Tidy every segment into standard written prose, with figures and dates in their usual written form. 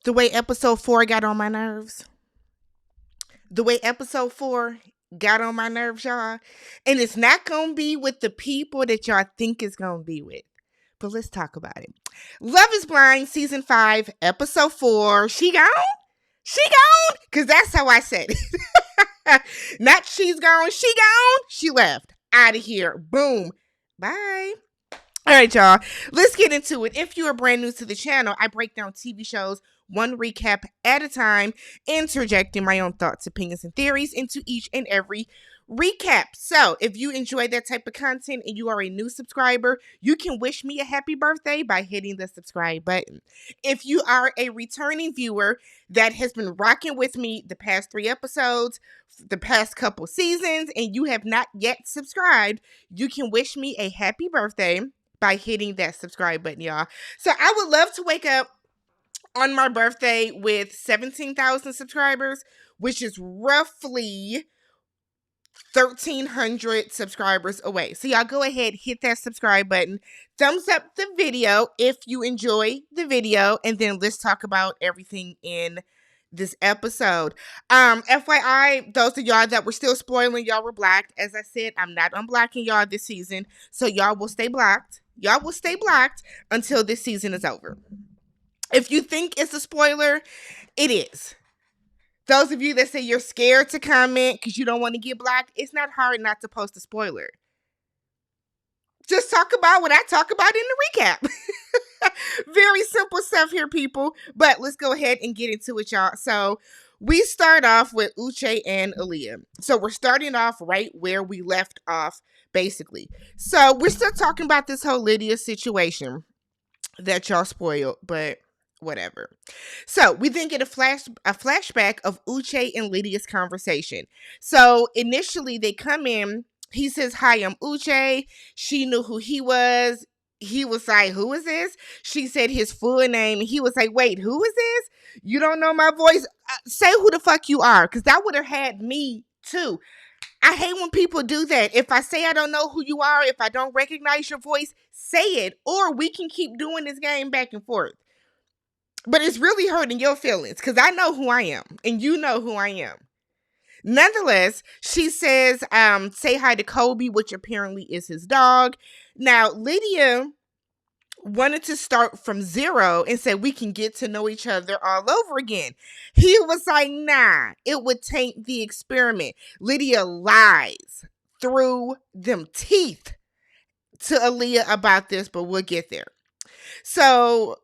The way episode 4 got on my nerves. The way episode 4 got on my nerves, y'all. And it's not going to be with the people that y'all think it's going to be with. But let's talk about it. Love is Blind, season 5, episode 4. She gone? She gone? Because that's how I said it. Not she's gone. She gone. She left. Out of here. Boom. Bye. All right, y'all. Let's get into it. If you are brand new to the channel, I break down TV shows one recap at a time, interjecting my own thoughts, opinions, and theories into each and every recap. So if you enjoy that type of content and you are a new subscriber, you can wish me a happy birthday by hitting the subscribe button. If you are a returning viewer that has been rocking with me the past 3 episodes, the past couple seasons, and you have not yet subscribed, you can wish me a happy birthday by hitting that subscribe button, y'all. So I would love to wake up on my birthday with 17,000 subscribers, which is roughly 1,300 subscribers away. So y'all go ahead, hit that subscribe button, thumbs up the video if you enjoy the video, and then let's talk about everything in this episode. FYI, those of y'all that were still spoiling, y'all were blocked. As I said, I'm not unblocking y'all this season, so y'all will stay blocked. Y'all will stay blocked until this season is over. If you think it's a spoiler, it is. Those of you that say you're scared to comment because you don't want to get blocked, it's not hard not to post a spoiler. Just talk about what I talk about in the recap. Very simple stuff here, people. But let's go ahead and get into it, y'all. So we start off with Uche and Aaliyah. So we're starting off right where we left off, basically. So we're still talking about this whole Lydia situation that y'all spoiled, but whatever. So we then get a flashback of Uche and Lydia's conversation. So initially they come in. He says, "Hi, I'm Uche." She knew who he was. He was like, "Who is this?" She said his full name. He was like, "Wait, who is this? You don't know my voice? Say who the fuck you are," because that would have had me too. I hate when people do that. If I say I don't know who you are, if I don't recognize your voice, say it, or we can keep doing this game back and forth. But it's really hurting your feelings because I know who I am and you know who I am. Nonetheless, she says, say hi to Kobe, which apparently is his dog. Now, Lydia wanted to start from zero and said we can get to know each other all over again. He was like, nah, it would taint the experiment. Lydia lies through them teeth to Aaliyah about this, but we'll get there. So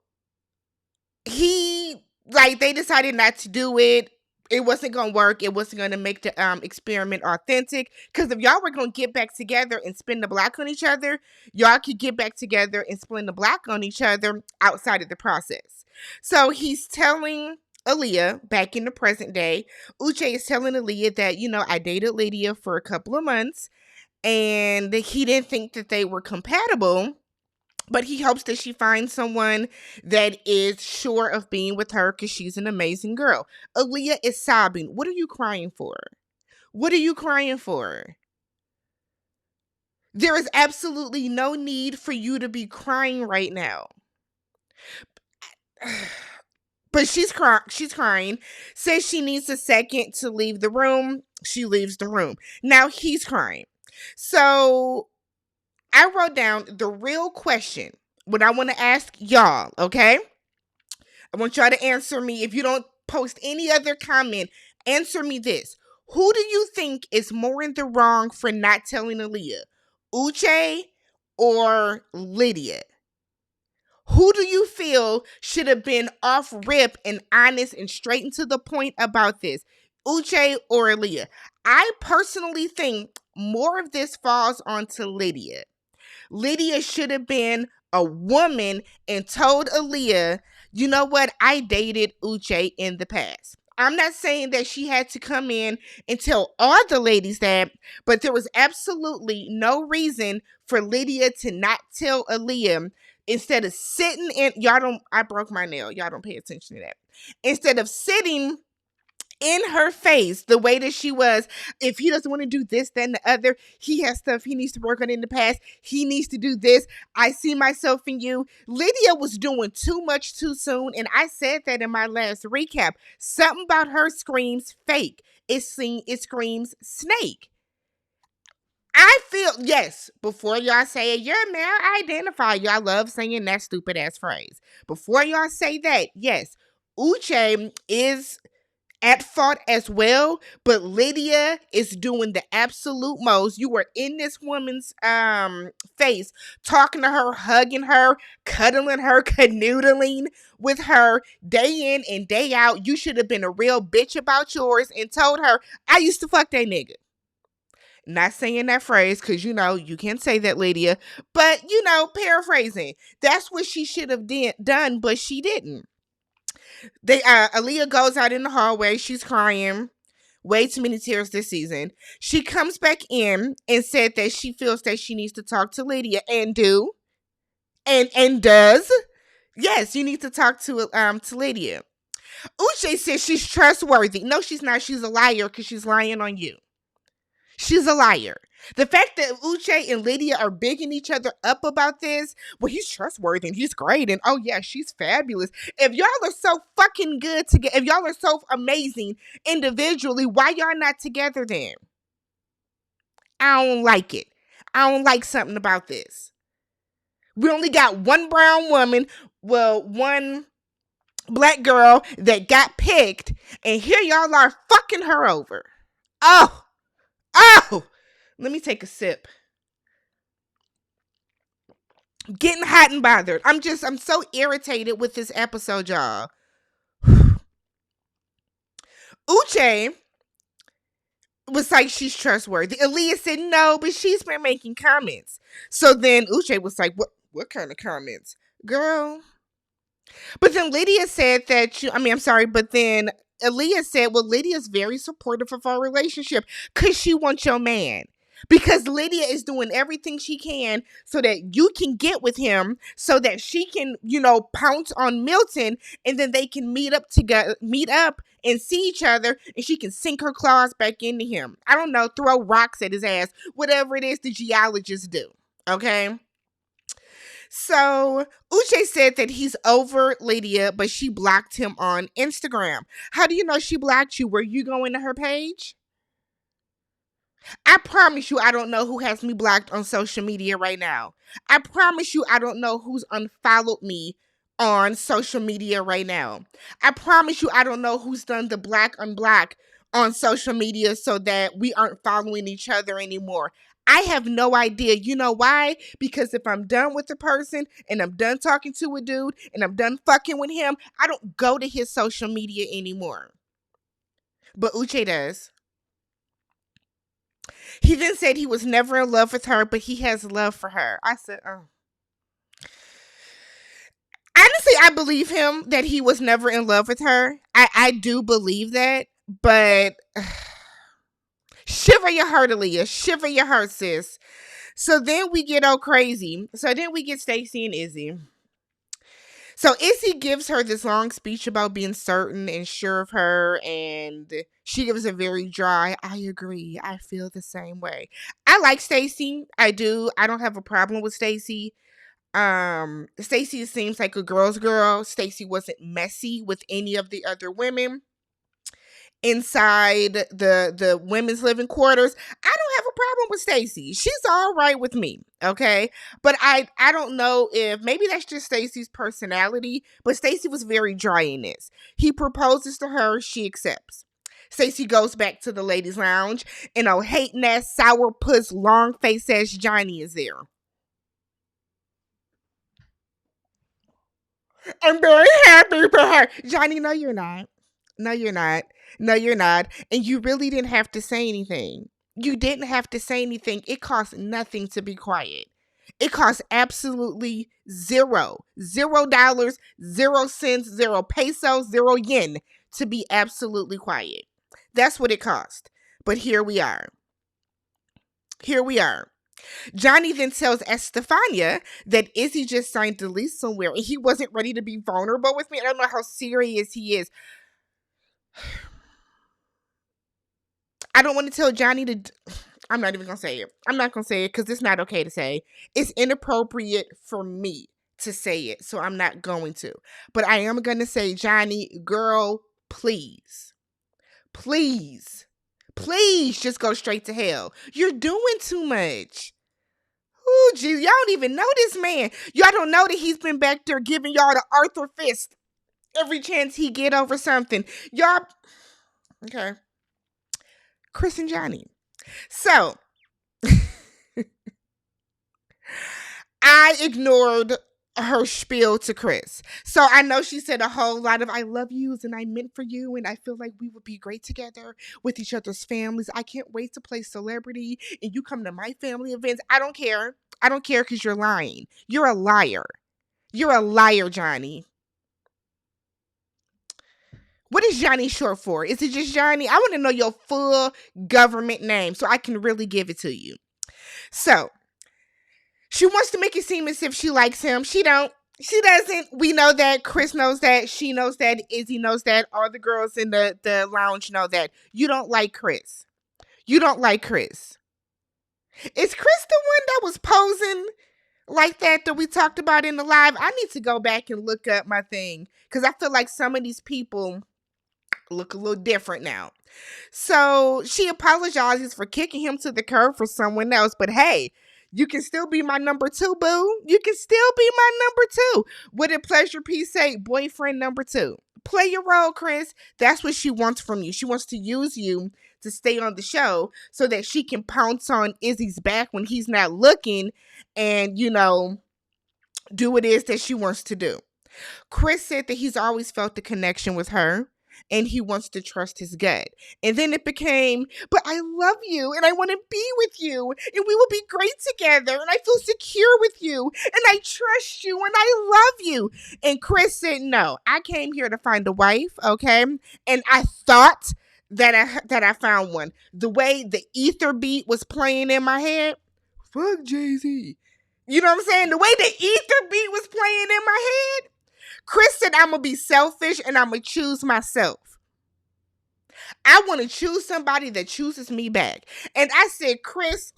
they decided not to do it. It wasn't going to work. It wasn't going to make the experiment authentic. Because if y'all were going to get back together and spin the block on each other, y'all could get back together and spin the block on each other outside of the process. So he's telling Aaliyah, back in the present day, Uche is telling Aaliyah that, I dated Lydia for a couple of months. And he didn't think that they were compatible. But he hopes that she finds someone that is sure of being with her because she's an amazing girl. Aaliyah is sobbing. What are you crying for? What are you crying for? There is absolutely no need for you to be crying right now. But she's crying. Says she needs a second to leave the room. She leaves the room. Now he's crying. So I wrote down the real question, what I want to ask y'all, okay? I want y'all to answer me. If you don't post any other comment, answer me this. Who do you think is more in the wrong for not telling Aaliyah? Uche or Lydia? Who do you feel should have been off rip and honest and straight and to the point about this? Uche or Aaliyah? I personally think more of this falls onto Lydia. Lydia should have been a woman and told Aaliyah, you know what, I dated Uche in the past. I'm not saying that she had to come in and tell all the ladies that, but there was absolutely no reason for Lydia to not tell Aaliyah instead of sitting in, I broke my nail. Y'all don't pay attention to that. Instead of sitting in her face, the way that she was. If he doesn't want to do this, then the other, he has stuff he needs to work on in the past. He needs to do this. I see myself in you. Lydia was doing too much too soon. And I said that in my last recap. Something about her screams fake. It screams snake. I feel, yes, before y'all say it, you're a male identifier. Y'all love saying that stupid ass phrase. Before y'all say that, yes, Uche is at fault as well, but Lydia is doing the absolute most. You were in this woman's face, talking to her, hugging her, cuddling her, canoodling with her day in and day out. You should have been a real bitch about yours and told her, I used to fuck that nigga. Not saying that phrase because, you can't say that, Lydia. But, paraphrasing. That's what she should have done, but she didn't. Aaliyah goes out in the hallway. She's crying. Way too many tears this season. She comes back in and said that she feels that she needs to talk to Lydia and does. Yes, you need to talk to Lydia. Uche says she's trustworthy. No, she's not. She's a liar because she's lying on you. She's a liar. The fact that Uche and Lydia are bigging each other up about this, well, he's trustworthy and he's great, and oh yeah, she's fabulous. If y'all are so fucking good together, if y'all are so amazing individually, why y'all not together then? I don't like it. I don't like something about this. We only got one brown woman, one black girl that got picked, and here y'all are fucking her over. Oh! Let me take a sip. Getting hot and bothered. I'm so irritated with this episode, y'all. Uche was like, she's trustworthy. Aaliyah said no, but she's been making comments. So then Uche was like, what kind of comments? Girl. But then Lydia said that but then Aaliyah said, well, Lydia's very supportive of our relationship because she wants your man. Because Lydia is doing everything she can so that you can get with him, so that she can, pounce on Milton, and then they can meet up and see each other, and she can sink her claws back into him. I don't know, throw rocks at his ass, whatever it is the geologists do. Okay? So Uche said that he's over Lydia, but she blocked him on Instagram. How do you know she blocked you? Were you going to her page? I promise you I don't know who has me blocked on social media right now. I promise you I don't know who's unfollowed me on social media right now. I promise you I don't know who's done the black unblock on social media so that we aren't following each other anymore. I have no idea. You know why? Because if I'm done with the person and I'm done talking to a dude and I'm done fucking with him, I don't go to his social media anymore. But Uche does. He then said he was never in love with her, but he has love for her. I said, oh. Honestly, I believe him that he was never in love with her. I do believe that, but shiver your heart, Aaliyah. Shiver your heart, sis. So then we get all crazy. So then we get Stacy and Izzy. So Izzy gives her this long speech about being certain and sure of her, and she gives a very dry, I agree, I feel the same way. I like Stacy. I do. I don't have a problem with Stacy. Stacy seems like a girl's girl. Stacy wasn't messy with any of the other women inside the women's living quarters. I don't have a problem with Stacy. She's all right with me, okay? But I don't know if maybe that's just Stacy's personality, but Stacy was very dry in this. He proposes to her, she accepts. Stacy goes back to the ladies' lounge, and hating ass sourpuss long face ass Johnny is there. I'm very happy for her. Johnny, no, you're not. No, you're not. No, you're not. And you really didn't have to say anything. You didn't have to say anything. It costs nothing to be quiet. It costs absolutely $0. $0, 0 cents, 0 pesos, 0 yen to be absolutely quiet. That's what it cost. But here we are. Here we are. Johnny then tells Estefania that Izzy just signed the lease somewhere and he wasn't ready to be vulnerable with me. I don't know how serious he is. I don't want to tell Johnny to. I'm not even going to say it. I'm not going to say it because it's not okay to say. It's inappropriate for me to say it, so I'm not going to. But I am going to say, Johnny, girl, please. Please. Please just go straight to hell. You're doing too much. Ooh, gee, y'all don't even know this man. Y'all don't know that he's been back there giving y'all the Arthur fist every chance he get over something. Y'all, okay. Chris and Johnny. So, I ignored her spiel to Chris. So I know she said a whole lot of I love yous and I meant for you and I feel like we would be great together with each other's families. I can't wait to play celebrity and you come to my family events. I don't care. I don't care because you're lying. You're a liar. You're a liar, Johnny. What is Johnny short for? Is it just Johnny? I want to know your full government name so I can really give it to you. So, she wants to make it seem as if she likes him. She don't. She doesn't. We know that. Chris knows that. She knows that. Izzy knows that. All the girls in the lounge know that. You don't like Chris. You don't like Chris. Is Chris the one that was posing like that we talked about in the live? I need to go back and look up my thing because I feel like some of these people look a little different now. So she apologizes for kicking him to the curb for someone else. But hey, you can still be my number two, boo. You can still be my number two. What did Pleasure P say? Boyfriend number two. Play your role, Chris. That's what she wants from you. She wants to use you to stay on the show so that she can pounce on Izzy's back when he's not looking and, do what it is that she wants to do. Chris said that he's always felt the connection with her and he wants to trust his gut. And then it became, but I love you and I want to be with you and we will be great together and I feel secure with you and I trust you and I love you. And Chris said, no, I came here to find a wife, okay? And I thought that I found one. The way the ether beat was playing in my head, fuck Jay-Z. You know what I'm saying? The way the ether beat was playing in my head, Chris said, I'm going to be selfish and I'm going to choose myself. I want to choose somebody that chooses me back. And I said, Chris,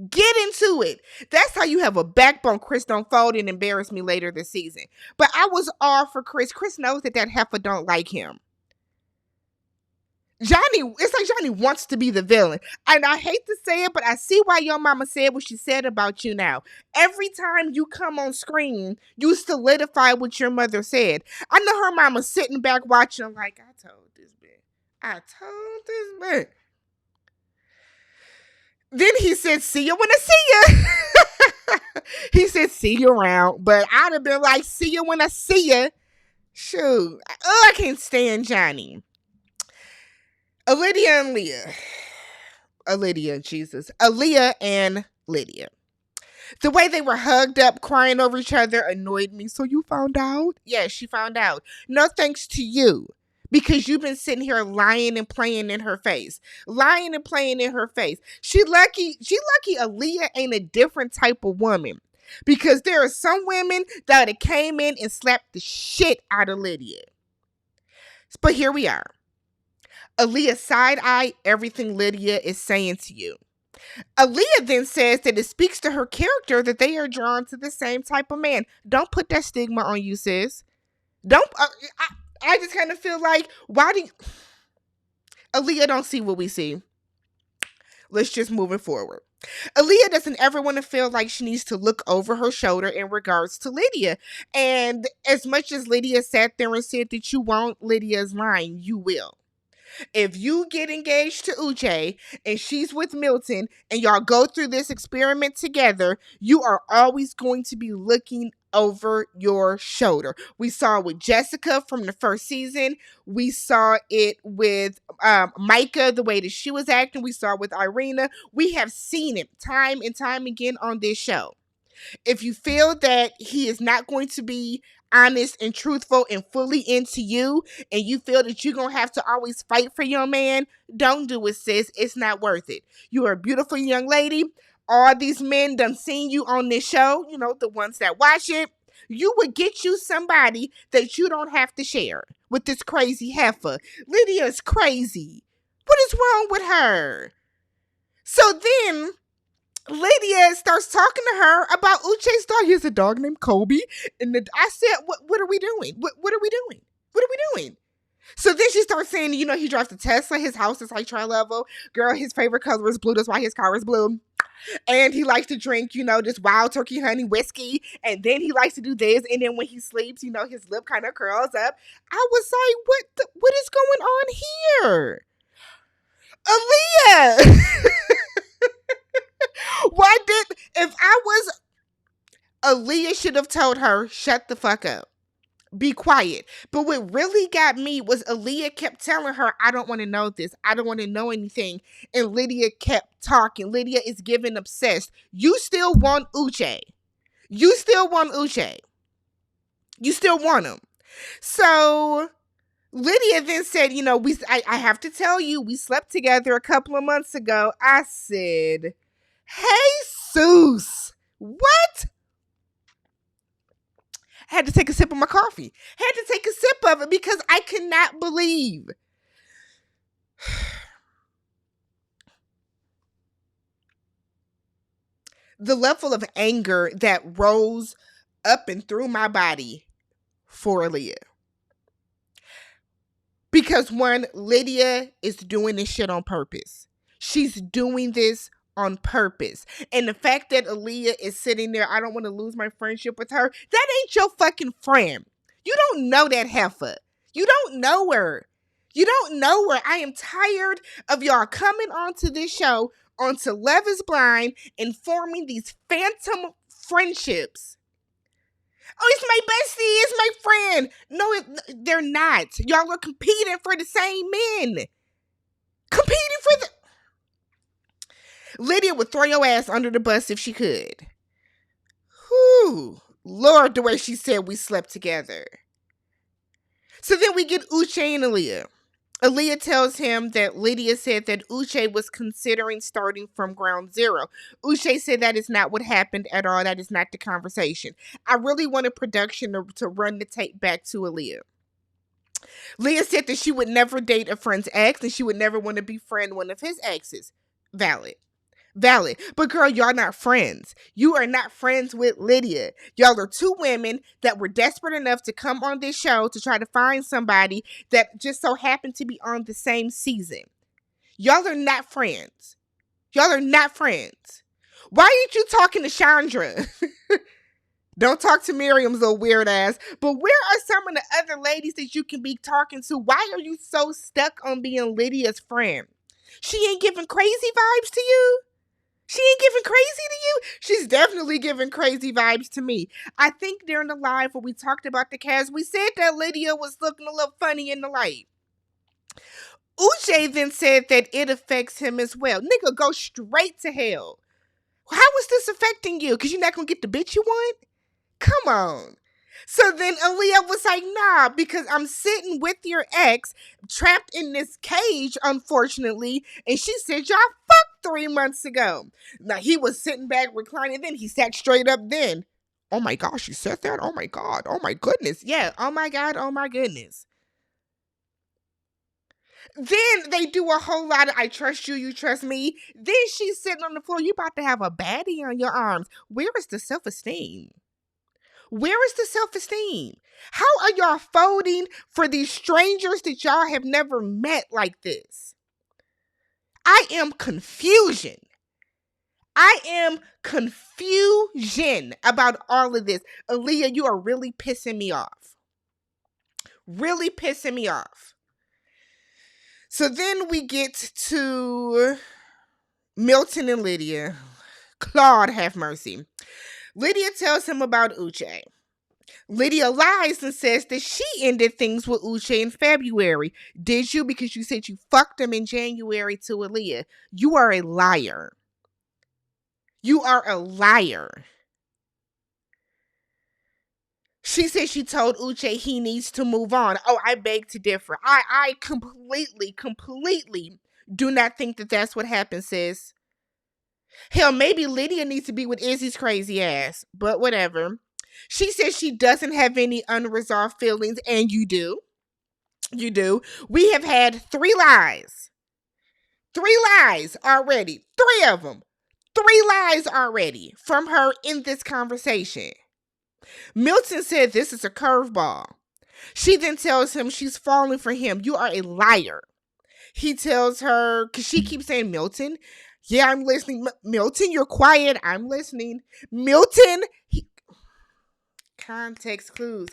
get into it. That's how you have a backbone. Chris, don't fold and embarrass me later this season. But I was all for Chris. Chris knows that heifer don't like him. It's like Johnny wants to be the villain. And I hate to say it, but I see why your mama said what she said about you now. Every time you come on screen, you solidify what your mother said. I know her mama sitting back watching like, I told this man. Then he said, see you when I see you. He said, see you around. But I'd have been like, see you when I see you. Shoot. Oh, I can't stand Johnny. Aaliyah and Lydia. The way they were hugged up, crying over each other annoyed me. So you found out? Yeah, she found out. No thanks to you. Because you've been sitting here lying and playing in her face. She lucky Aaliyah ain't a different type of woman. Because there are some women that have came in and slapped the shit out of Lydia. But here we are. Aaliyah side-eye everything Lydia is saying to you. Aaliyah then says that it speaks to her character that they are drawn to the same type of man. Don't put that stigma on you, sis. Don't. I just kind of feel like, why do you... Aaliyah don't see what we see. Let's just move it forward. Aaliyah doesn't ever want to feel like she needs to look over her shoulder in regards to Lydia. And as much as Lydia sat there and said that you won't, Lydia's lying. You will. If you get engaged to Uche and she's with Milton and y'all go through this experiment together, you are always going to be looking over your shoulder. We saw it with Jessica from the first season. We saw it with Micah, the way that she was acting. We saw it with Irina. We have seen it time and time again on this show. If you feel that he is not going to be honest and truthful and fully into you, and you feel that you're going to have to always fight for your man, don't do it, sis. It's not worth it. You are a beautiful young lady. All these men done seen you on this show, the ones that watch it. You would get you somebody that you don't have to share with this crazy heifer. Lydia's crazy. What is wrong with her? So then Lydia starts talking to her about Uche's dog. He has a dog named Kobe. And I said, what are we doing? What are we doing? What are we doing? So then she starts saying, he drives a Tesla. His house is like tri-level. Girl, his favorite color is blue. That's why his car is blue. And he likes to drink, this wild turkey honey whiskey. And then he likes to do this. And then when he sleeps, his lip kind of curls up. I was like, what is going on here? Aaliyah! If I was Aaliyah, should have told her, shut the fuck up. Be quiet. But what really got me was Aaliyah kept telling her, I don't want to know this. I don't want to know anything. And Lydia kept talking. Lydia is getting obsessed. You still want Uche. You still want Uche. You still want him. So Lydia then said, I have to tell you, we slept together a couple of months ago. I said, Jesus, what? I had to take a sip of my coffee. I had to take a sip of it because I could not believe. The level of anger that rose up and through my body for Aaliyah. Because one, Lydia is doing this shit on purpose. She's doing this on purpose. And the fact that Aaliyah is sitting there, I don't want to lose my friendship with her. That ain't your fucking friend. You don't know that heifer. You don't know her. You don't know her. I am tired of y'all coming onto this show, onto Love is Blind, and forming these phantom friendships. Oh, it's my bestie. It's my friend. No, they're not. Y'all are competing for the same men. Competing for the... Lydia would throw your ass under the bus if she could. Whew. Lord, the way she said we slept together. So then we get Uche and Aaliyah. Aaliyah tells him that Lydia said that Uche was considering starting from ground zero. Uche said that is not what happened at all. That is not the conversation. I really wanted production to run the tape back to Aaliyah. Leah said that she would never date a friend's ex and she would never want to befriend one of his exes. Valid. But girl, y'all not friends. You are not friends with Lydia. Y'all are two women that were desperate enough to come on this show to try to find somebody that just so happened to be on the same season. Y'all are not friends. Y'all are not friends. Why aren't you talking to Chandra? Don't talk to Miriam's little weird ass. But where are some of the other ladies that you can be talking to? Why are you so stuck on being Lydia's friend? She ain't giving crazy vibes to you? She ain't giving crazy to you? She's definitely giving crazy vibes to me. I think during the live where we talked about the cast, we said that Lydia was looking a little funny in the light. Uche then said that it affects him as well. Nigga, go straight to hell. How is this affecting you? Because you're not going to get the bitch you want? Come on. So then Aaliyah was like, nah, because I'm sitting with your ex trapped in this cage, unfortunately. And she said, y'all fucked 3 months ago. Now, he was sitting back reclining. Then he sat straight up then. Oh my gosh, she said that? Oh my God. Oh my goodness. Yeah. Oh my God. Oh my goodness. Then they do a whole lot of I trust you, you trust me. Then she's sitting on the floor. You about to have a baddie on your arms. Where is the self-esteem? Where is the self-esteem? How are y'all folding for these strangers that y'all have never met like this? I am confusion. I am confusion about all of this. Aaliyah, you are really pissing me off. Really pissing me off. So then we get to Milton and Lydia. Claude have mercy. Lydia tells him about Uche. Lydia lies and says that she ended things with Uche in February. Did you? Because you said you fucked him in January to Aaliyah. You are a liar. You are a liar. She said she told Uche he needs to move on. Oh, I beg to differ. I completely do not think that that's what happened, sis. Hell, maybe Lydia needs to be with Izzy's crazy ass, but whatever. She says she doesn't have any unresolved feelings, and you do. You do. We have had 3 lies. 3 lies already. 3 of them. 3 lies already from her in this conversation. Milton said this is a curveball. She then tells him she's falling for him. You are a liar. He tells her, because she keeps saying, Milton, yeah, I'm listening. Milton, you're quiet. I'm listening. Milton, context clues.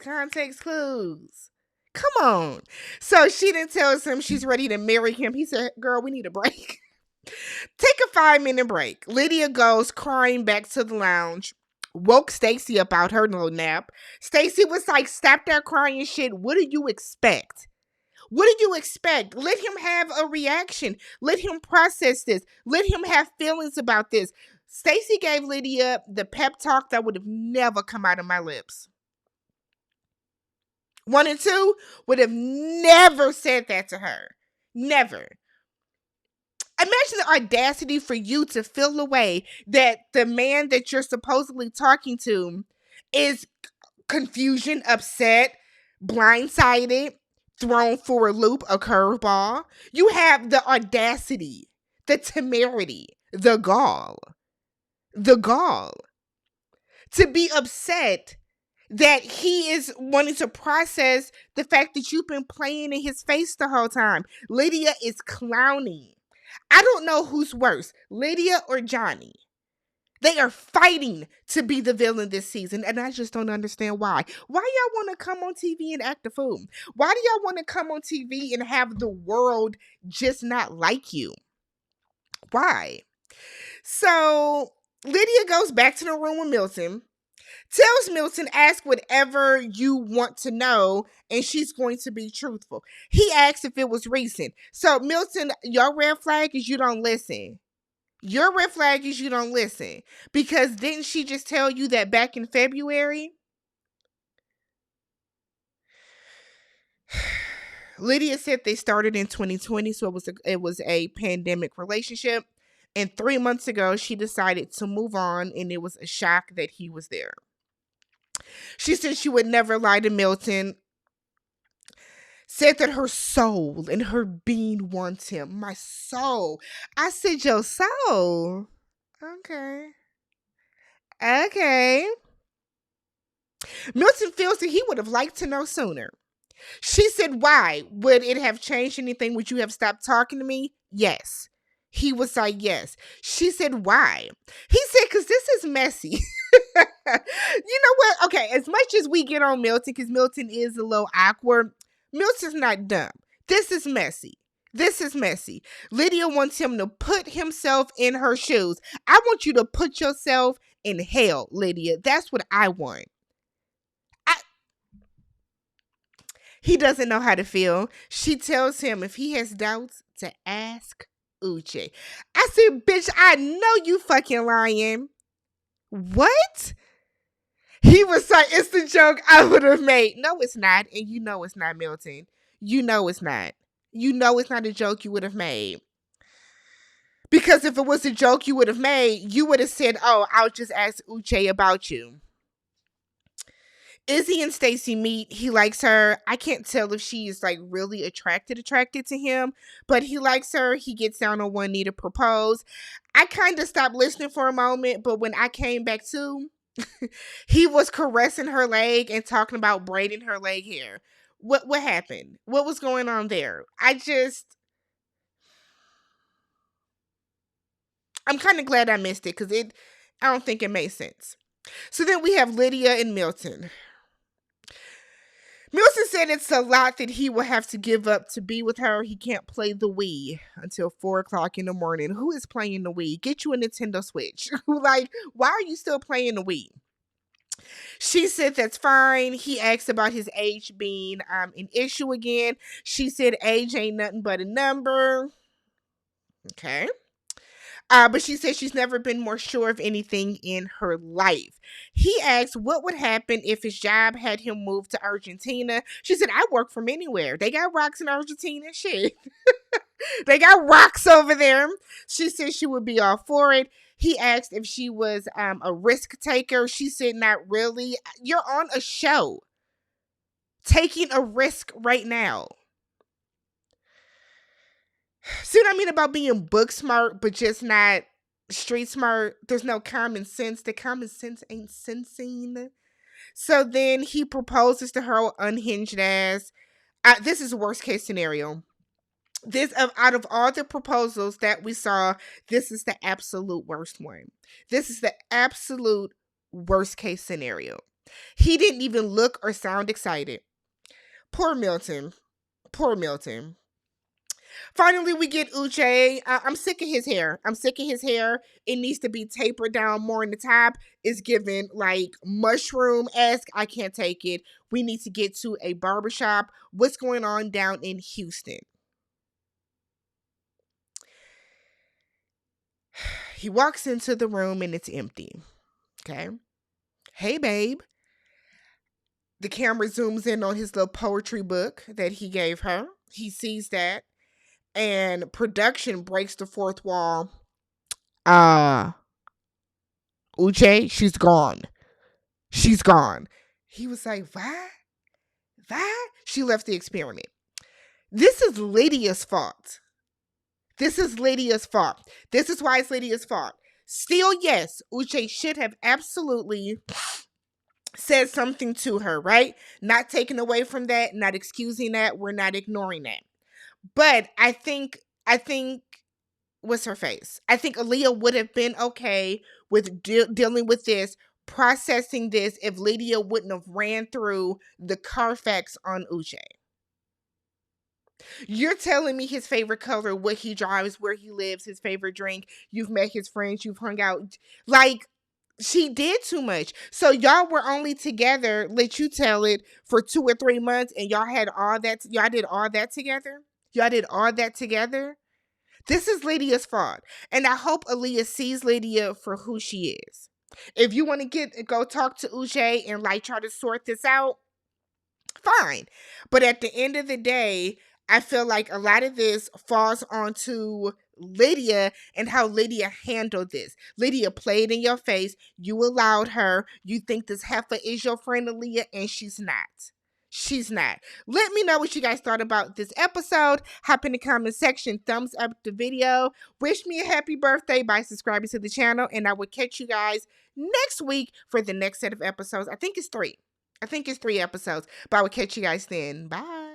Come on. So she then tells him she's ready to marry him. He said, girl, we need a break. Take a 5-minute break. Lydia goes crying back to the lounge. Woke Stacy up out her little nap. Stacy was like, stop that crying shit. What do you expect? What do you expect? Let him have a reaction. Let him process this. Let him have feelings about this. Stacy gave Lydia the pep talk that would have never come out of my lips. 1 and 2 would have never said that to her. Never. Imagine the audacity for you to feel the way that the man that you're supposedly talking to is confusion, upset, blindsided, thrown for a loop, a curveball. You have the audacity, the temerity, the gall to be upset that he is wanting to process the fact that you've been playing in his face the whole time. Lydia is clowning. I don't know who's worse, Lydia or Johnny. They are fighting to be the villain this season, and I just don't understand why. Why y'all want to come on TV and act a fool? Why do y'all want to come on TV and have the world just not like you? Why? So Lydia goes back to the room with Milton, tells Milton, ask whatever you want to know, and she's going to be truthful. He asks if it was recent. So Milton, your red flag is you don't listen. Your red flag is you don't listen. Because didn't she just tell you that back in February? Lydia said they started in 2020, so it was a pandemic relationship. And 3 months ago, she decided to move on, and it was a shock that he was there. She said she would never lie to Milton. Said that her soul and her being wants him. My soul. I said, your soul? Okay. Milton feels that he would have liked to know sooner. She said, why? Would it have changed anything? Would you have stopped talking to me? Yes. He was like, yes. She said, why? He said, because this is messy. You know what? Okay, as much as we get on Milton, because Milton is a little awkward, Milton's not dumb. This is messy. Lydia wants him to put himself in her shoes. I want you to put yourself in hell, Lydia. That's what I want. He doesn't know how to feel. She tells him if he has doubts to ask Uche. I said, bitch, I know you fucking lying. What? He was like, it's the joke I would have made. No, it's not. And you know it's not, Milton. You know it's not. You know it's not a joke you would have made. Because if it was a joke you would have made, you would have said, oh, I'll just ask Uche about you. Izzy and Stacy meet. He likes her. I can't tell if she's like really attracted to him, but he likes her. He gets down on one knee to propose. I kind of stopped listening for a moment, but when I came back to, he was caressing her leg and talking about braiding her leg hair. What happened? What was going on there? I'm kind of glad I missed it because I don't think it made sense. So then we have Lydia and Milton. Milton said it's a lot that he will have to give up to be with her. He can't play the Wii until 4 o'clock in the morning. Who is playing the Wii? Get you a Nintendo Switch. Like, why are you still playing the Wii? She said that's fine. He asked about his age being an issue again. She said age ain't nothing but a number. Okay. But she said she's never been more sure of anything in her life. He asked what would happen if his job had him move to Argentina. She said, I work from anywhere. They got rocks in Argentina. Shit. They got rocks over there. She said she would be all for it. He asked if she was a risk taker. She said, not really. You're on a show. Taking a risk right now. See what I mean about being book smart, but just not street smart? There's no common sense. The common sense ain't sensing. So then he proposes to her unhinged ass. This is the worst case scenario. This out of all the proposals that we saw, this is the absolute worst one. This is the absolute worst case scenario. He didn't even look or sound excited. Poor Milton. Poor Milton. Finally, we get Uche. I'm sick of his hair. It needs to be tapered down more in the top. It's given like mushroom-esque. I can't take it. We need to get to a barbershop. What's going on down in Houston? He walks into the room and it's empty. Okay. Hey, babe. The camera zooms in on his little poetry book that he gave her. He sees that. And production breaks the fourth wall. Uche, she's gone. She's gone. He was like, what? She left the experiment. This is Lydia's fault. This is why it's Lydia's fault. Still, yes, Uche should have absolutely said something to her, right? Not taking away from that, not excusing that. We're not ignoring that. But I think what's her face? I think Aaliyah would have been okay with dealing with this, processing this, if Lydia wouldn't have ran through the Carfax on Uche. You're telling me his favorite color, what he drives, where he lives, his favorite drink. You've met his friends, you've hung out. Like, she did too much. So y'all were only together, let you tell it, for 2 or 3 months, and y'all did all that together? Y'all did all that together? This is Lydia's fault. And I hope Aaliyah sees Lydia for who she is. If you want to go talk to Uche and like try to sort this out, fine. But at the end of the day, I feel like a lot of this falls onto Lydia and how Lydia handled this. Lydia played in your face. You allowed her. You think this heifer is your friend Aaliyah, and she's not. She's not. Let me know what you guys thought about this episode. Hop in the comment section. Thumbs up the video. Wish me a happy birthday by subscribing to the channel. And I will catch you guys next week for the next set of episodes. I think it's 3 episodes. But I will catch you guys then. Bye.